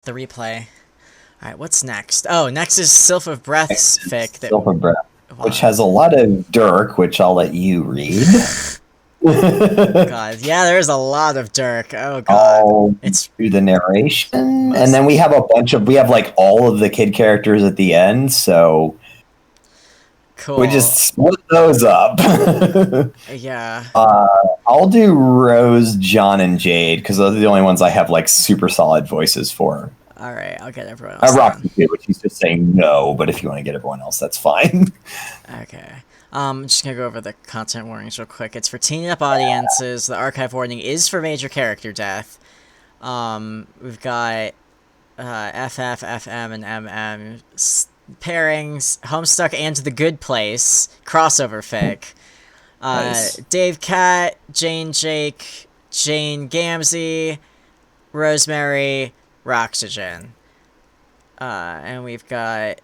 the replay. All right, what's next? Oh, next is Sylph of Breath's fic. Sylph of Breath, Wow. which has a lot of Dirk, which I'll let you read. God, yeah, there's a lot of Dirk. Oh God, it's through the narration, and then we have like all of the kid characters at the end. So cool. We just split those up. Yeah. I'll do Rose, John, and Jade because those are the only ones I have like super solid voices for. All right, I'll get everyone else. Roxy too, which he's just saying no, but if you want to get everyone else, that's fine. Okay. I'm just gonna go over the content warnings real quick. It's for teen up audiences. The archive warning is for major character death. We've got FF, FM, and MM pairings, Homestuck and The Good Place crossover fic. Nice. Dave Cat, Jane Jake, Jane Gamzee, Rosemary, Roxygen. And we've got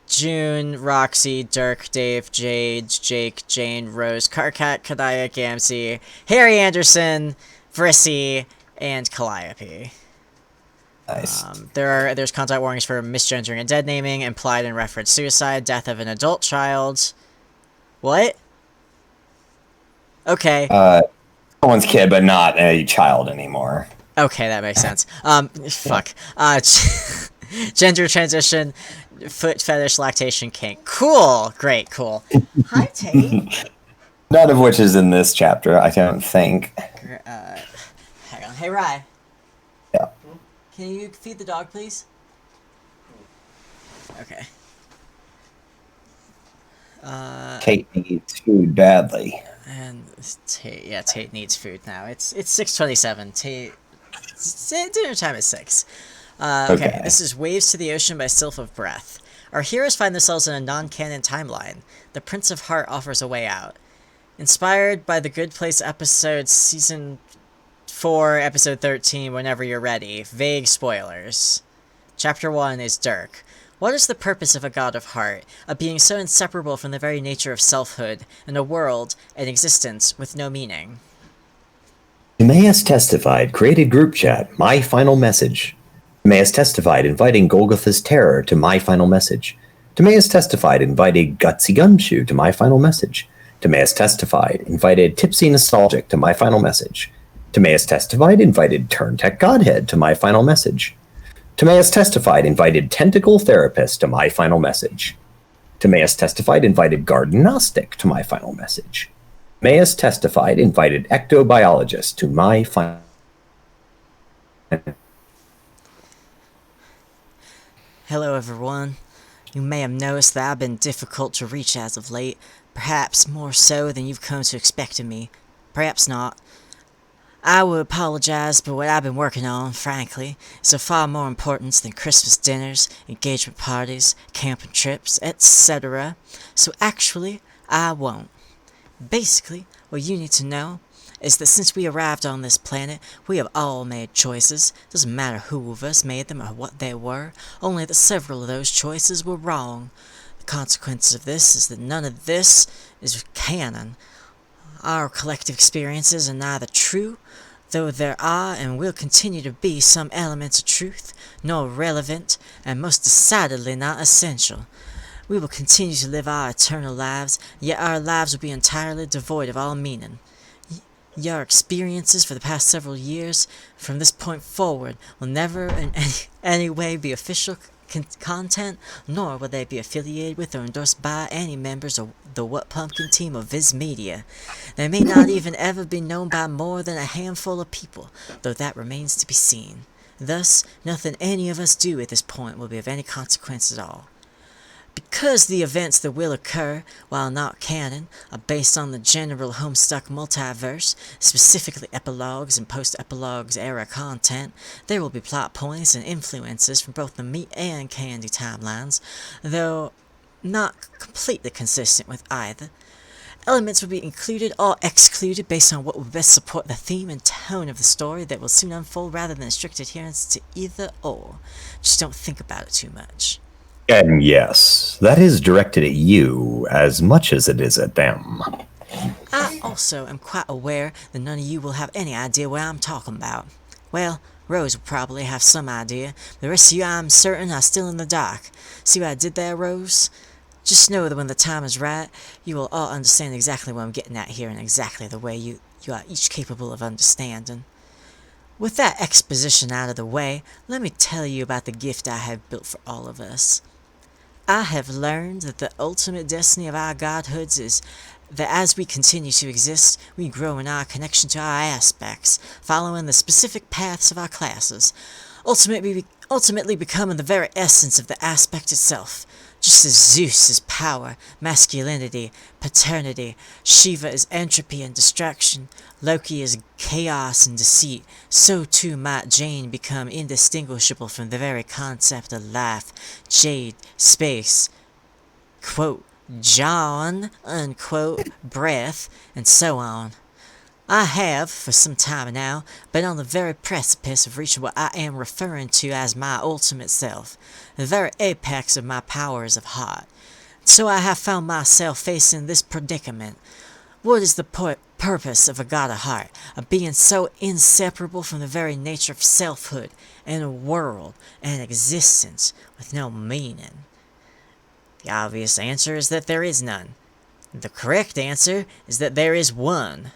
June, Roxy, Dirk, Dave, Jade, Jake, Jane, Rose, Carcat, Kadaya, Gamzee, Harry Anderson, Vrissy, and Calliope. Nice. There's content warnings for misgendering and dead naming, implied and referenced suicide, death of an adult child. What? Okay. Someone's kid, but not a child anymore. Okay, that makes sense. Fuck. Gender transition, foot fetish, lactation kink. Cool. Great. Cool. Hi, Tate. None of which is in this chapter, I don't think. Hang on. Hey, Rye. Yeah. Can you feed the dog, please? Okay. Tate needs food badly. And Tate needs food now. It's 6:27. Dinner time is 6. Okay, this is Waves to the Ocean by Sylph of Breath. Our heroes find themselves in a non-canon timeline. The Prince of Heart offers a way out. Inspired by The Good Place episode Season 4, Episode 13, Whenever You're Ready. Vague spoilers. Chapter 1 is Dirk. What is the purpose of a god of heart, a being so inseparable from the very nature of selfhood, in a world, an existence, with no meaning? Timaeus testified, created group chat, my final message. Timaeus testified, inviting Golgotha's terror to my final message. Timaeus testified, invited Gutsy Gumshoe to my final message. Timaeus testified, invited Tipsy Nostalgic to my final message. Timaeus testified, invited Turntech Godhead to my final message. Timaeus testified, invited Tentacle Therapist to my final message. Timaeus testified, invited Garden Gnostic to my final message. Timaeus testified, invited Ectobiologist to my final. Hello, everyone. You may have noticed that I've been difficult to reach as of late, perhaps more so than you've come to expect of me. Perhaps not. I would apologize, but what I've been working on, frankly, is of far more importance than Christmas dinners, engagement parties, camping trips, etc. So actually, I won't. Basically, what you need to know is that since we arrived on this planet, we have all made choices. Doesn't matter who of us made them or what they were, only that several of those choices were wrong. The consequence of this is that none of this is canon. Our collective experiences are neither true, though there are and will continue to be some elements of truth, nor relevant, and most decidedly not essential. We will continue to live our eternal lives, yet our lives will be entirely devoid of all meaning. Your experiences for the past several years, from this point forward, will never in any way be official content, nor will they be affiliated with or endorsed by any members of the What Pumpkin team of Viz Media. They may not even ever be known by more than a handful of people, though that remains to be seen. Thus, nothing any of us do at this point will be of any consequence at all. Because the events that will occur, while not canon, are based on the general Homestuck multiverse, specifically epilogues and post-epilogues era content, there will be plot points and influences from both the meat and candy timelines, though not completely consistent with either. Elements will be included or excluded based on what will best support the theme and tone of the story that will soon unfold rather than a strict adherence to either or. Just don't think about it too much. And yes, that is directed at you as much as it is at them. I also am quite aware that none of you will have any idea what I'm talking about. Well, Rose will probably have some idea. The rest of you, I'm certain, are still in the dark. See what I did there, Rose? Just know that when the time is right, you will all understand exactly what I'm getting at here in exactly the way you are each capable of understanding. With that exposition out of the way, let me tell you about the gift I have built for all of us. I have learned that the ultimate destiny of our godhoods is that as we continue to exist, we grow in our connection to our aspects, following the specific paths of our classes, ultimately becoming the very essence of the aspect itself. Just as Zeus is power, masculinity, paternity, Shiva is entropy and destruction, Loki is chaos and deceit, so too might Jane become indistinguishable from the very concept of life, jade, space, quote, John, unquote, breath, and so on. I have, for some time now, been on the very precipice of reaching what I am referring to as my ultimate self, the very apex of my powers of heart. So I have found myself facing this predicament. What is the purpose of a god of heart, a being so inseparable from the very nature of selfhood, and a world, and existence, with no meaning? The obvious answer is that there is none. The correct answer is that there is one.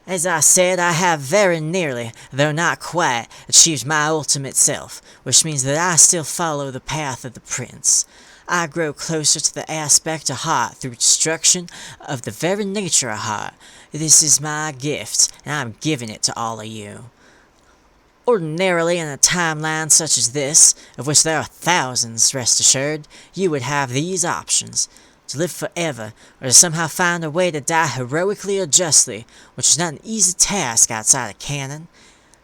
As I said, I have very nearly, though not quite, achieved my ultimate self, which means that I still follow the path of the prince. I grow closer to the aspect of heart through destruction of the very nature of heart. This is my gift, and I'm giving it to all of you. Ordinarily, in a timeline such as this, of which there are thousands, rest assured, you would have these options. To live forever, or to somehow find a way to die heroically or justly, which is not an easy task outside of canon.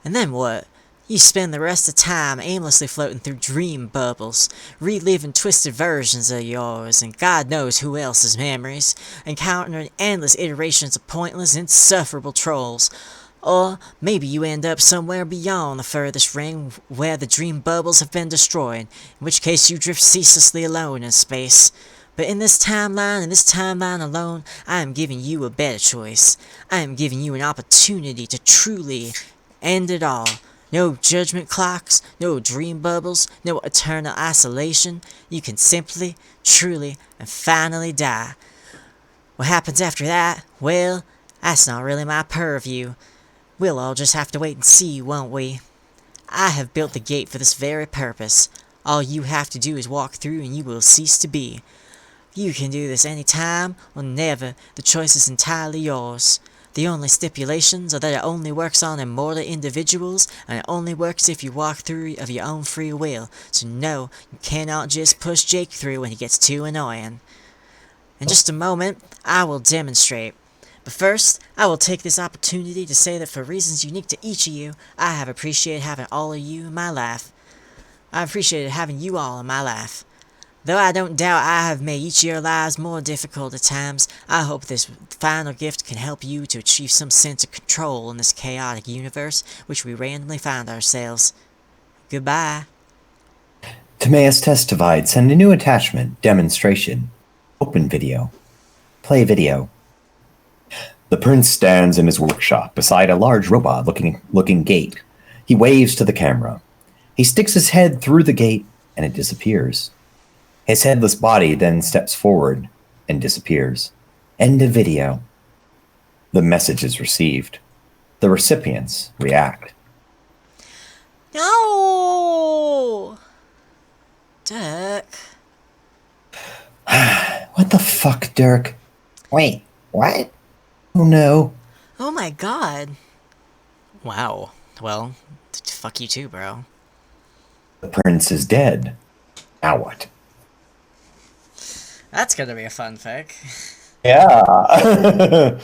And then what? You spend the rest of the time aimlessly floating through dream bubbles, reliving twisted versions of yours, and God knows who else's memories, encountering endless iterations of pointless, insufferable trolls. Or maybe you end up somewhere beyond the furthest ring where the dream bubbles have been destroyed, in which case you drift ceaselessly alone in space. But in this timeline alone, I am giving you a better choice. I am giving you an opportunity to truly end it all. No judgment clocks, no dream bubbles, no eternal isolation. You can simply, truly, and finally die. What happens after that? Well, that's not really my purview. We'll all just have to wait and see, won't we? I have built the gate for this very purpose. All you have to do is walk through and you will cease to be. You can do this any time or never. The choice is entirely yours. The only stipulations are that it only works on immortal individuals, and it only works if you walk through of your own free will. So no, you cannot just push Jake through when he gets too annoying. In just a moment, I will demonstrate. But first, I will take this opportunity to say that for reasons unique to each of you, I have appreciated having all of you in my life. I appreciated having you all in my life. Though I don't doubt I have made each of your lives more difficult at times, I hope this final gift can help you to achieve some sense of control in this chaotic universe which we randomly find ourselves. Goodbye. Timaeus testified. Send a new attachment. Demonstration. Open video. Play video. The prince stands in his workshop beside a large robot-looking gate. He waves to the camera. He sticks his head through the gate, and it disappears. His headless body then steps forward and disappears. End of video. The message is received. The recipients react. No! Dirk. What the fuck, Dirk? Wait, what? Oh no. Oh my god. Wow. Well, fuck you too, bro. The prince is dead. Now what? That's gonna be a fun fic. Yeah.